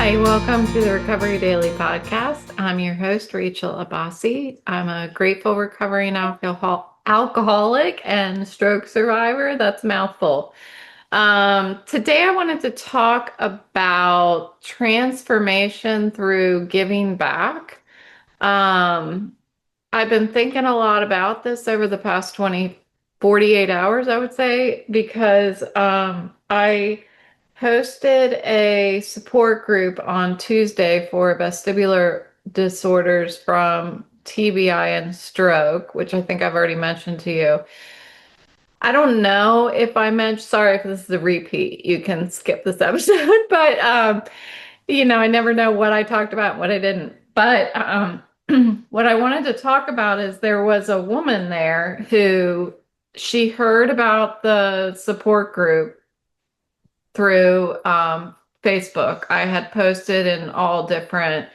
Hi, welcome to the Recovery Daily Podcast. I'm your host, Rachel Abbasi. I'm a grateful recovering alcoholic and stroke survivor. That's a mouthful. Today, I wanted to talk about transformation through giving back. Um, I've been thinking a lot about this over the past 48 hours, I would say, because I hosted a support group on Tuesday for vestibular disorders from TBI and stroke, which I think I've already mentioned to you. I don't know if I mentioned, sorry if this is a repeat, you can skip this episode, but I never know what I talked about and what I didn't. But what I wanted to talk about is there was a woman there who she heard about the support group through Facebook. I had posted in all different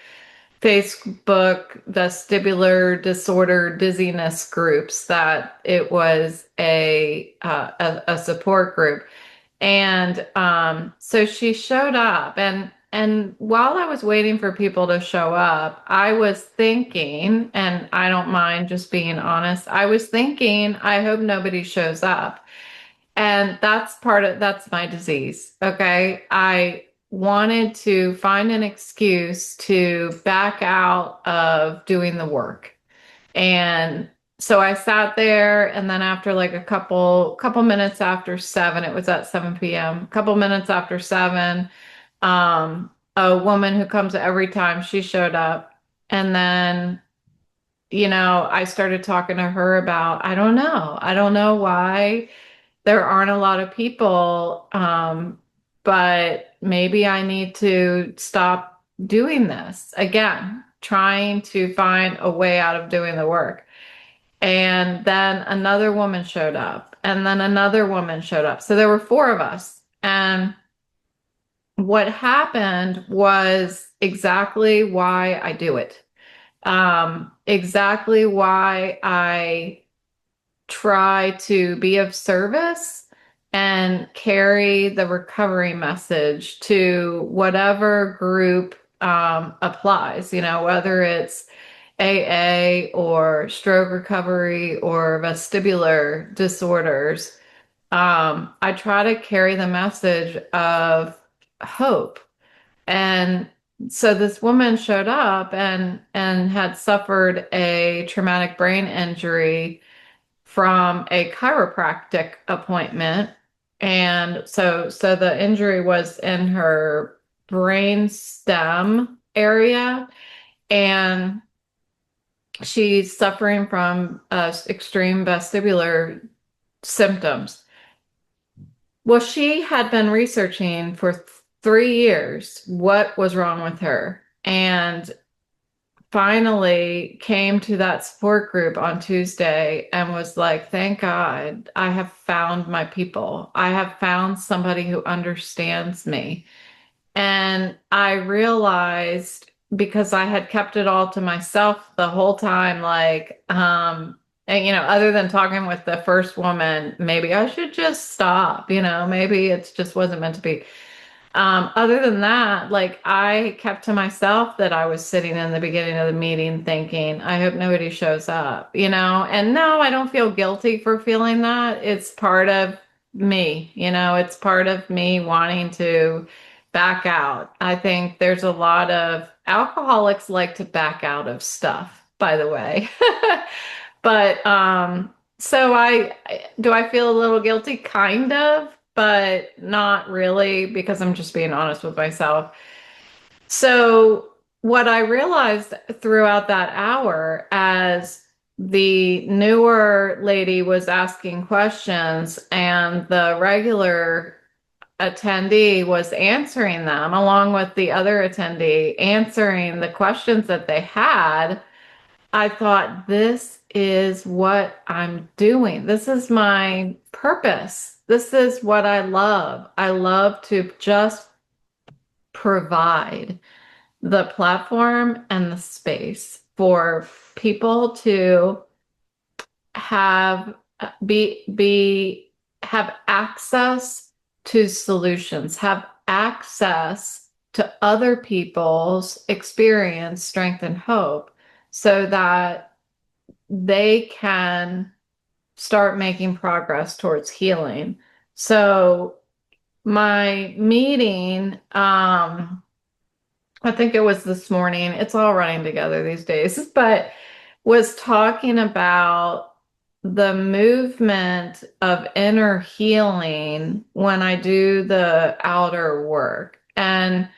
Facebook vestibular disorder dizziness groups that it was a support group. And so she showed up, and while I was waiting for people to show up, I was thinking, and I don't mind just being honest, I was thinking, I hope nobody shows up. And that's my disease. Okay. I wanted to find an excuse to back out of doing the work. And so I sat there, and then after like a couple minutes after 7, it was at 7 p.m. A couple minutes after 7, a woman who comes every time, she showed up. And then, I started talking to her about, I don't know why there aren't a lot of people, but maybe I need to stop doing this again, trying to find a way out of doing the work. And then another woman showed up, and then another woman showed up. So there were 4 of us. And what happened was exactly why I do it. Exactly why I try to be of service and carry the recovery message to whatever group applies, whether it's AA or stroke recovery or vestibular disorders. I try to carry the message of hope. And so this woman showed up and had suffered a traumatic brain injury from a chiropractic appointment. And so the injury was in her brain stem area, and she's suffering from extreme vestibular symptoms. Well, she had been researching for 3 years what was wrong with her, and finally came to that support group on Tuesday and was like, thank God I have found my people. I have found somebody who understands me. And I realized, because I had kept it all to myself the whole time, like, and, other than talking with the first woman, maybe I should just stop, maybe it just wasn't meant to be. Other than that, like, I kept to myself that I was sitting in the beginning of the meeting thinking, I hope nobody shows up, and no, I don't feel guilty for feeling that. It's part of me, it's part of me wanting to back out. I think there's a lot of alcoholics like to back out of stuff, by the way. But so do I feel a little guilty? Kind of, but not really, because I'm just being honest with myself. So what I realized throughout that hour, as the newer lady was asking questions and the regular attendee was answering them, along with the other attendee answering the questions that they had, I thought, this is what I'm doing. This is my purpose. This is what I love. I love to just provide the platform and the space for people to have have access to solutions, have access to other people's experience, strength, and hope so that they can start making progress towards healing. So my meeting, I think it was this morning, it's all running together these days, but was talking about the movement of inner healing when I do the outer work. And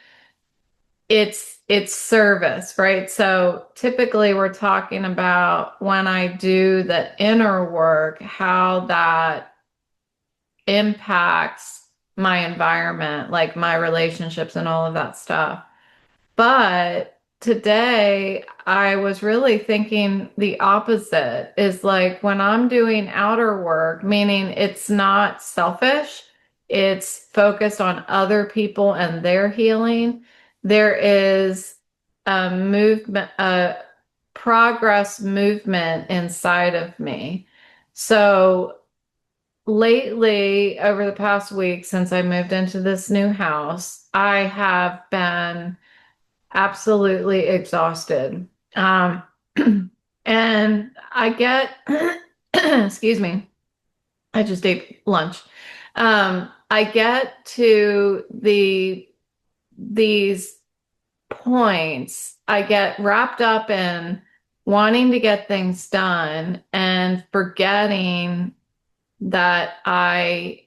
it's service, right? So typically we're talking about when I do the inner work, how that impacts my environment, like my relationships and all of that stuff. But today I was really thinking the opposite is like when I'm doing outer work, meaning it's not selfish, it's focused on other people and their healing. There is a movement, a progress movement inside of me. So lately, over the past week since I moved into this new house, I have been absolutely exhausted. Um, and I get, excuse me, I just ate lunch. I get to these points, I get wrapped up in wanting to get things done and forgetting that I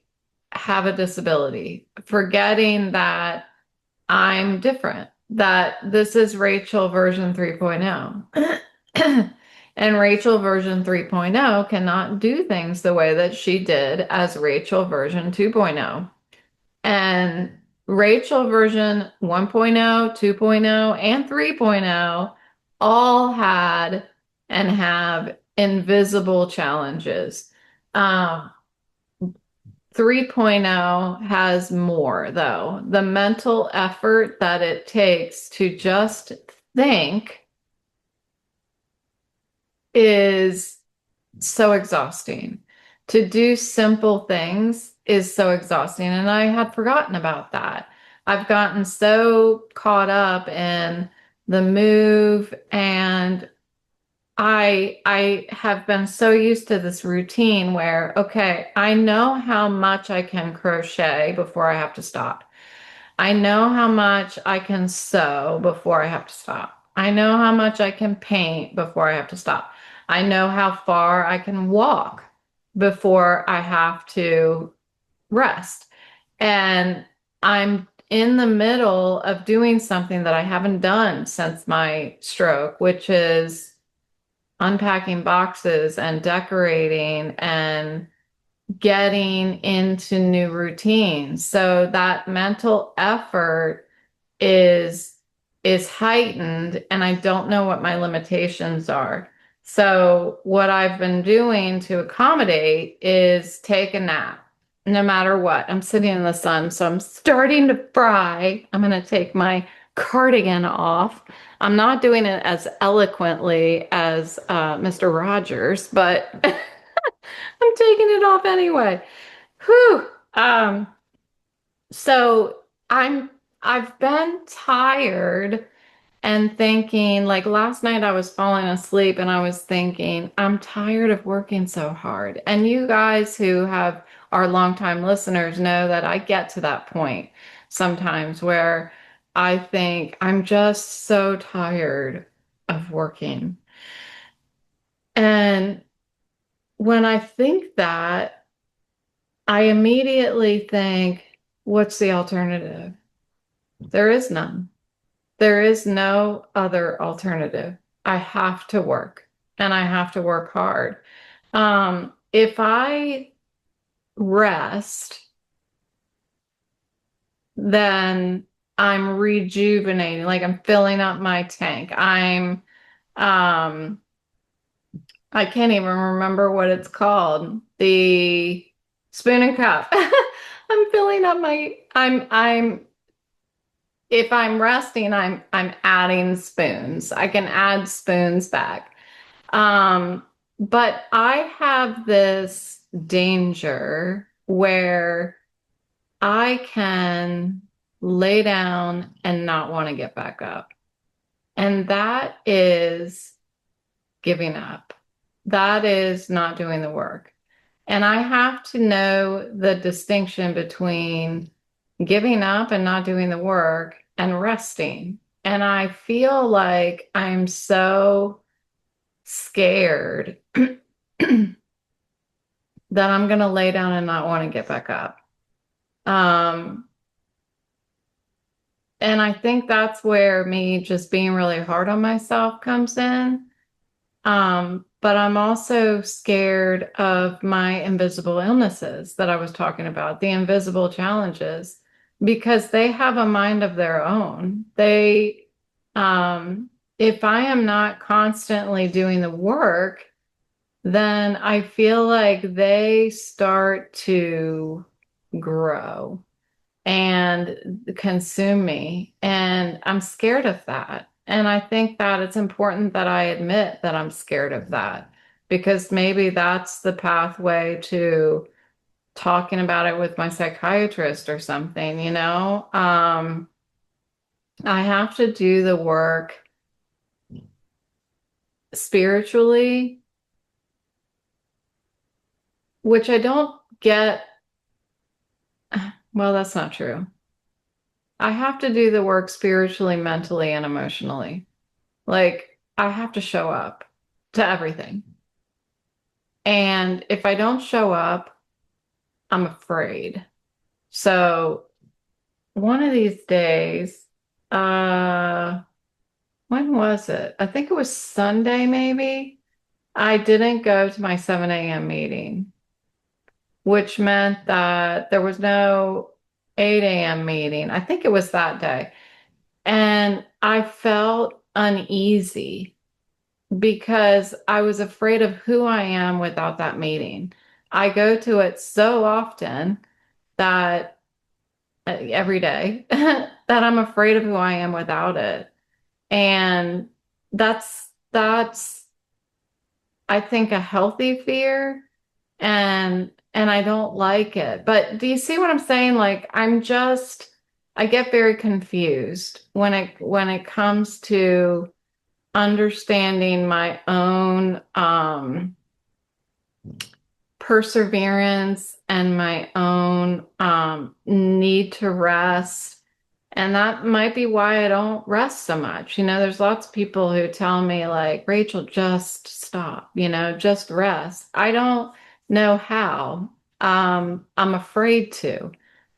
have a disability, forgetting that I'm different, that this is Rachel version 3.0. And Rachel version 3.0 cannot do things the way that she did as Rachel version 2.0. And Rachel version 1.0, 2.0, and 3.0 all had and have invisible challenges. Um, 3.0 has more, though. The mental effort that it takes to just think is so exhausting. To do simple things is so exhausting. And I had forgotten about that. I've gotten so caught up in the move, and I have been so used to this routine where, okay, I know how much I can crochet before I have to stop. I know how much I can sew before I have to stop. I know how much I can paint before I have to stop. I know how far I can walk before I have to rest. And I'm in the middle of doing something that I haven't done since my stroke, which is unpacking boxes and decorating and getting into new routines. So that mental effort is is heightened, and I don't know what my limitations are. So what I've been doing to accommodate is take a nap no matter what. I'm sitting in the sun, so I'm starting to fry. I'm going to take my cardigan off. I'm not doing it as eloquently as Mr. Rogers, but I'm taking it off anyway. Whew. So I'm I've been tired and thinking, like last night I was falling asleep and I was thinking, I'm tired of working so hard. And you guys who have are longtime listeners know that I get to that point sometimes where I think I'm just so tired of working. And when I think that, I immediately think, what's the alternative? There is none. There is no other alternative. I have to work, and I have to work hard. If I rest, then I'm rejuvenating, like I'm filling up my tank. Um, I can't even remember what it's called. The spoon and cup. I'm filling up my, I'm if I'm resting, I'm adding spoons. I can add spoons back. Um, but I have this danger where I can lay down, and not want to get back up. And that is giving up. That is not doing the work. And I have to know the distinction between giving up and not doing the work and resting. And I feel like I'm so scared that I'm going to lay down and not want to get back up. Um, and I think that's where me just being really hard on myself comes in. But I'm also scared of my invisible illnesses that I was talking about, the invisible challenges, because they have a mind of their own. If I am not constantly doing the work, then I feel like they start to grow and consume me. And I'm scared of that. And I think that it's important that I admit that I'm scared of that because maybe that's the pathway to talking about it with my psychiatrist or something, you know? I have to do the work spiritually, which I don't get. Well, that's not true. I have to do the work spiritually, mentally, and emotionally. Like, I have to show up to everything. And if I don't show up, I'm afraid. So one of these days, uh, when was it? I think it was Sunday, maybe. I didn't go to my 7 a.m. meeting, which meant that there was no 8 a.m. meeting. I think it was that day. And I felt uneasy because I was afraid of who I am without that meeting. I go to it so often that every day that I'm afraid of who I am without it. And that's I think a healthy fear and I don't like it. But do you see what I'm saying? Like I get very confused when it comes to understanding my own perseverance and my own need to rest. And that might be why I don't rest so much. You know, there's lots of people who tell me, like, Rachel, just stop, just rest. I don't know how. I'm afraid to.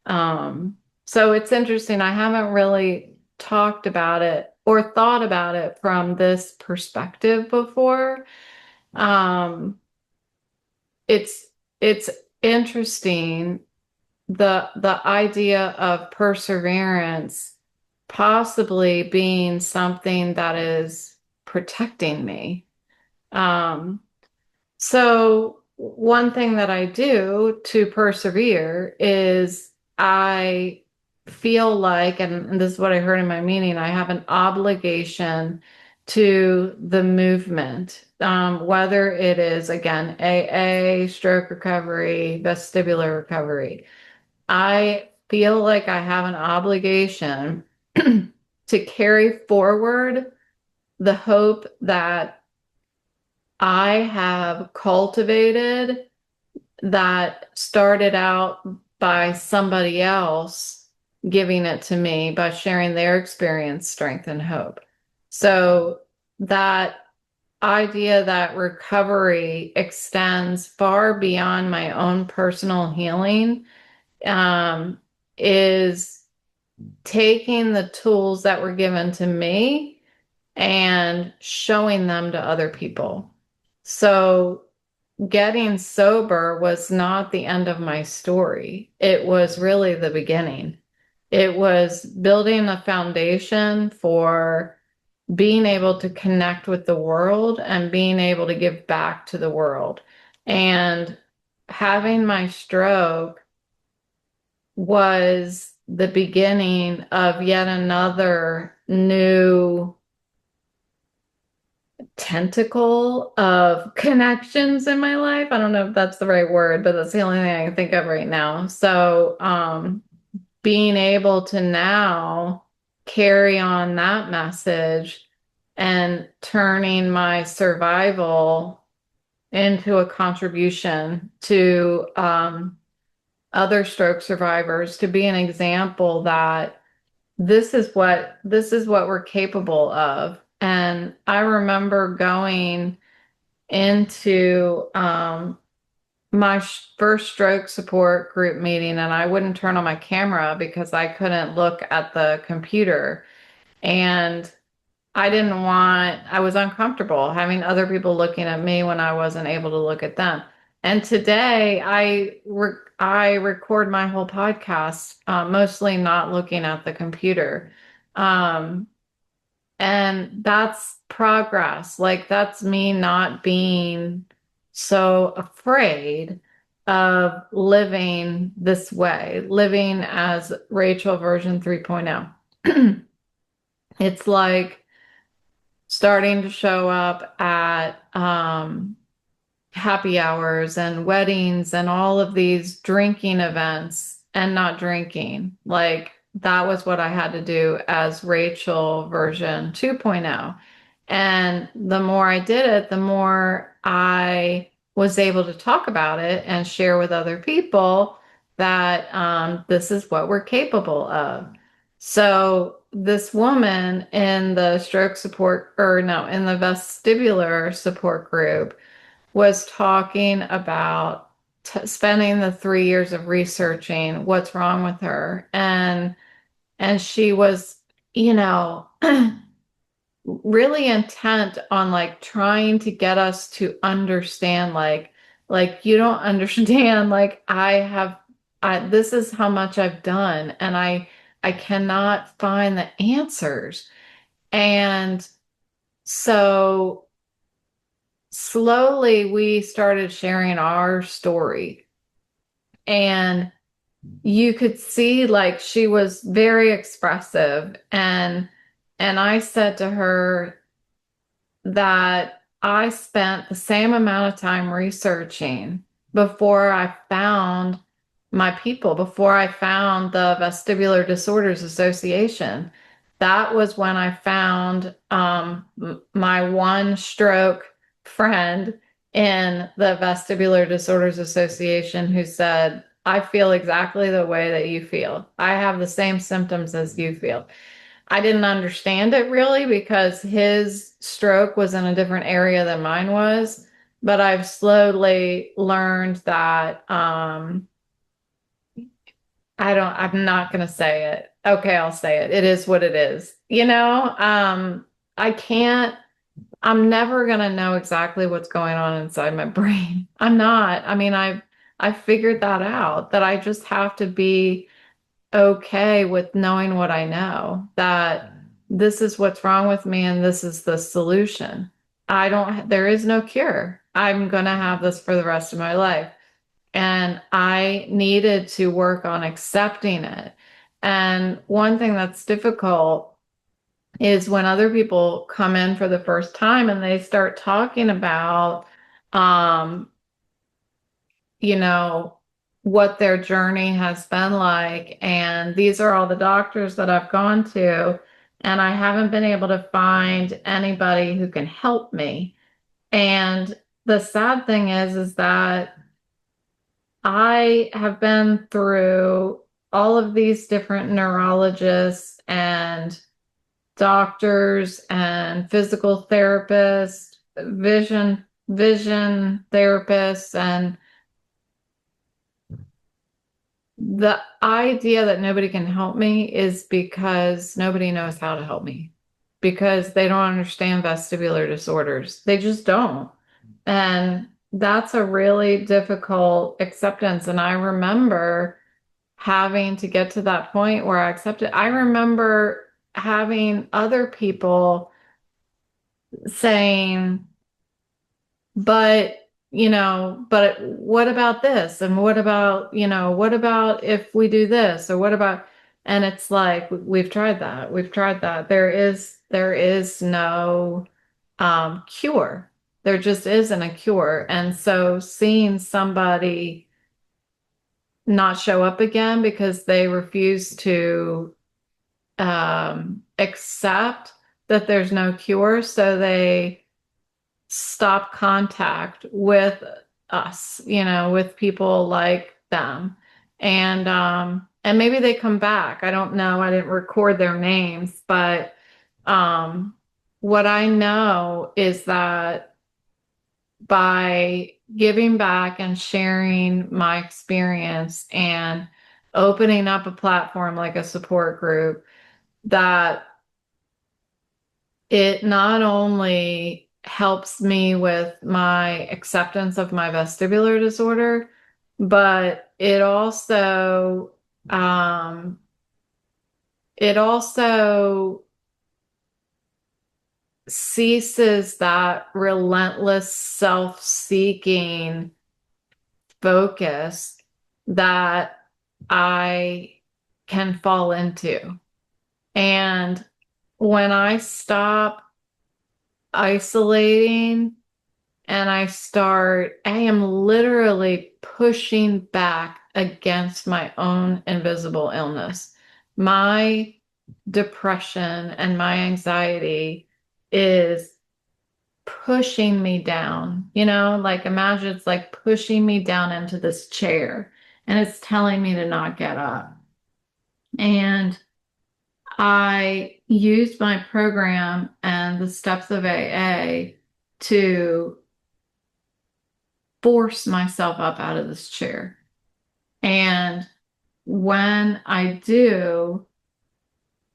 Um, so it's interesting. I haven't really talked about it or thought about it from this perspective before. Um, it's it's interesting the idea of perseverance possibly being something that is protecting me. Um, so one thing that I do to persevere is I feel like, and this is what I heard in my meeting, I have an obligation to the movement, whether it is, again, AA, stroke recovery, vestibular recovery. I feel like I have an obligation to carry forward the hope that I have cultivated that started out by somebody else giving it to me by sharing their experience, strength, and hope. So that idea that recovery extends far beyond my own personal healing um, is taking the tools that were given to me and showing them to other people. So getting sober was not the end of my story. It was really the beginning. It was building a foundation for being able to connect with the world and being able to give back to the world. And having my stroke was the beginning of yet another new tentacle of connections in my life. I don't know if that's the right word, but that's the only thing I can think of right now. So, being able to now carry on that message and turning my survival into a contribution to other stroke survivors, to be an example that this is what we're capable of. And I remember going into my first stroke support group meeting, and I wouldn't turn on my camera because I couldn't look at the computer. And I was uncomfortable having other people looking at me when I wasn't able to look at them. And today I record my whole podcast, mostly not looking at the computer. Um, and that's progress. Like, that's me not being so afraid of living this way, living as Rachel version 3.0. It's like starting to show up at happy hours and weddings and all of these drinking events and not drinking. Like, that was what I had to do as Rachel version 2.0. And the more I did it, the more I was able to talk about it and share with other people that this is what we're capable of. So this woman in the stroke support, or no, in the vestibular support group, was talking about spending the 3 years of researching what's wrong with her. And she was, you know, really intent on like trying to get us to understand, like you don't understand, like this is how much I've done, and I cannot find the answers. And so slowly we started sharing our story, and you could see like she was very expressive. And I said to her that I spent the same amount of time researching before I found my people, before I found the Vestibular Disorders Association. That was when I found my one stroke friend in the Vestibular Disorders Association who said, I feel exactly the way that you feel. I have the same symptoms as you feel. I didn't understand it really because his stroke was in a different area than mine was, but I've slowly learned that I'm not going to say it. Okay, I'll say it. It is what it is. I can't, I'm never going to know exactly what's going on inside my brain. I'm not. I mean, I've figured that out, that I just have to be okay with knowing what I know, that this is what's wrong with me and this is the solution. There is no cure. I'm going to have this for the rest of my life. And I needed to work on accepting it. And one thing that's difficult is when other people come in for the first time and they start talking about, um, you know, what their journey has been like. And these are all the doctors that I've gone to, and I haven't been able to find anybody who can help me. And the sad thing is that I have been through all of these different neurologists and doctors and physical therapists, vision therapists, and the idea that nobody can help me is because nobody knows how to help me, because they don't understand vestibular disorders. They just don't. And that's a really difficult acceptance. And I remember having to get to that point where I accepted. I remember having other people saying, but what about this? And what about if we do this? Or what about, and it's like, we've tried that. We've tried that. There is no cure. There just isn't a cure. And so seeing somebody not show up again because they refuse to accept that there's no cure. So they stop contact with us, with people like them. And maybe they come back. I don't know. I didn't record their names, but what I know is that by giving back and sharing my experience and opening up a platform like a support group, that it not only helps me with my acceptance of my vestibular disorder, but um, it also ceases that relentless self-seeking focus that I can fall into. And when I stop isolating and I am literally pushing back against my own invisible illness. My depression and my anxiety is pushing me down, like imagine it's like pushing me down into this chair and it's telling me to not get up. And I used my program and the steps of AA to force myself up out of this chair. And when I do,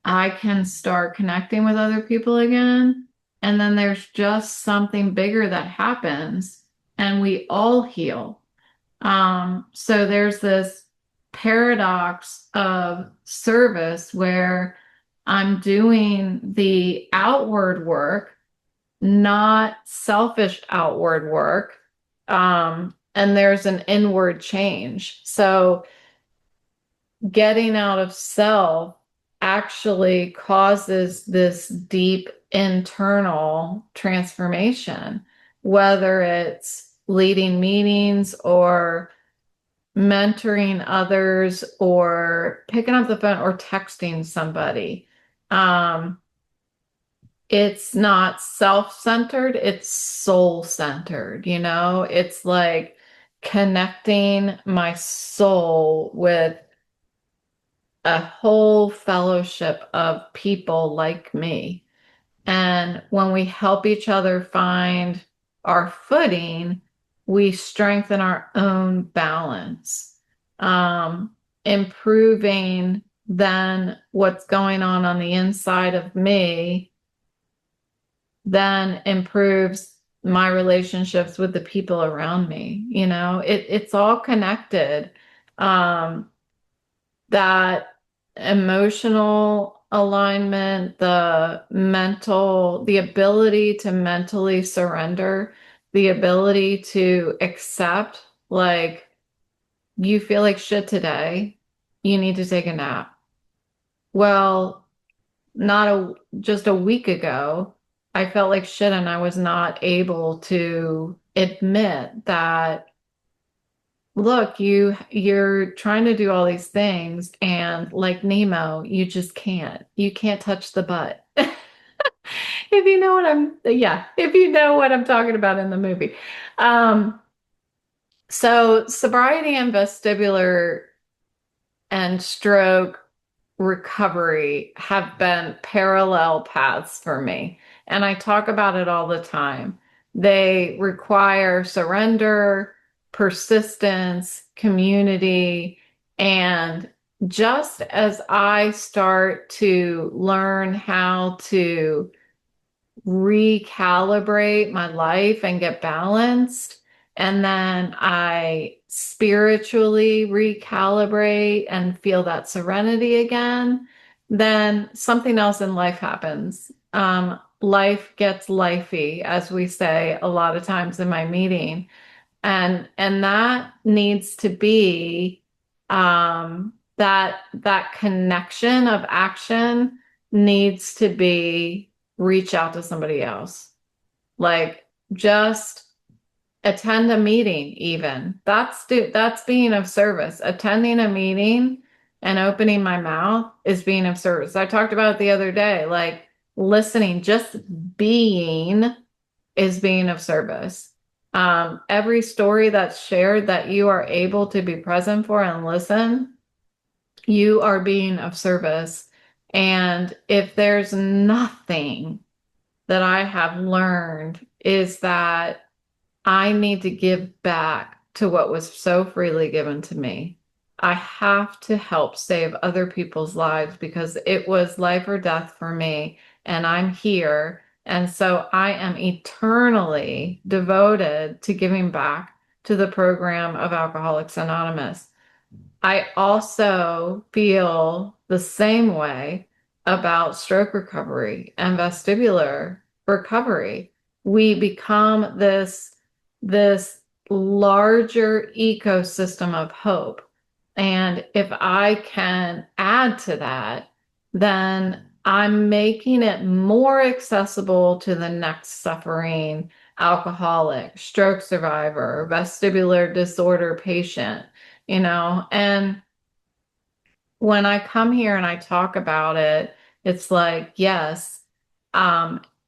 I can start connecting with other people again. And then there's just something bigger that happens, and we all heal. So there's this paradox of service where I'm doing the outward work, not selfish outward work. And there's an inward change. So getting out of self actually causes this deep internal transformation, whether it's leading meetings or mentoring others or picking up the phone or texting somebody. It's not self-centered, it's soul-centered, It's like connecting my soul with a whole fellowship of people like me. And when we help each other find our footing, we strengthen our own balance, improving then what's going on the inside of me, then improves my relationships with the people around me. It's all connected. That emotional alignment, the ability to mentally surrender, the ability to accept, like, you feel like shit today, you need to take a nap. Well, just a week ago, I felt like shit and I was not able to admit that, look, you're trying to do all these things and like Nemo, you can't touch the butt. If you know what I'm talking about in the movie. So sobriety and vestibular and stroke recovery have been parallel paths for me. And I talk about it all the time. They require surrender, persistence, community. And just as I start to learn how to recalibrate my life and get balanced, and then I spiritually recalibrate and feel that serenity again, then something else in life happens. Life gets lifey, as we say a lot of times in my meeting. And that needs to be that connection of action needs to be reach out to somebody else. Like, just attend a meeting even. That's being of service. Attending a meeting and opening my mouth is being of service. I talked about it the other day, like listening, just being is being of service. Every story that's shared that you are able to be present for and listen, you are being of service. And if there's nothing that I have learned is that I need to give back to what was so freely given to me. I have to help save other people's lives because it was life or death for me, and I'm here. And so I am eternally devoted to giving back to the program of Alcoholics Anonymous. I also feel the same way about stroke recovery and vestibular recovery. We become this larger ecosystem of hope. And if I can add to that, then I'm making it more accessible to the next suffering alcoholic, stroke survivor, vestibular disorder patient, and when I come here and I talk about it, it's like, yes,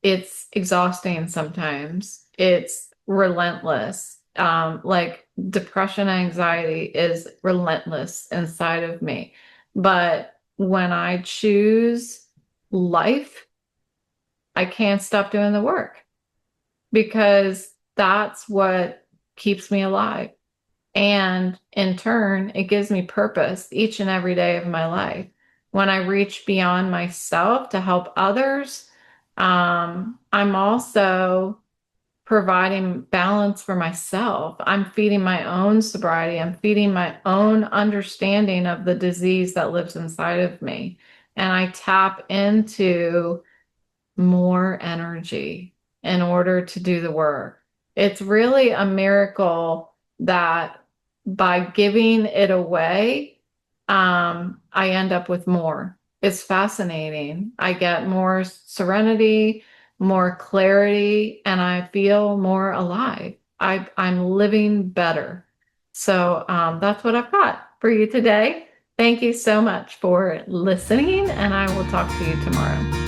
it's exhausting sometimes. It's relentless. Like depression, anxiety is relentless inside of me. But when I choose life, I can't stop doing the work because that's what keeps me alive. And in turn, it gives me purpose each and every day of my life. When I reach beyond myself to help others, I'm also providing balance for myself. I'm feeding my own sobriety. I'm feeding my own understanding of the disease that lives inside of me. And I tap into more energy in order to do the work. It's really a miracle that by giving it away, I end up with more. It's fascinating. I get more serenity, more clarity, and I feel more alive. I'm living better. So that's what I've got for you today. Thank you so much for listening, and I will talk to you tomorrow.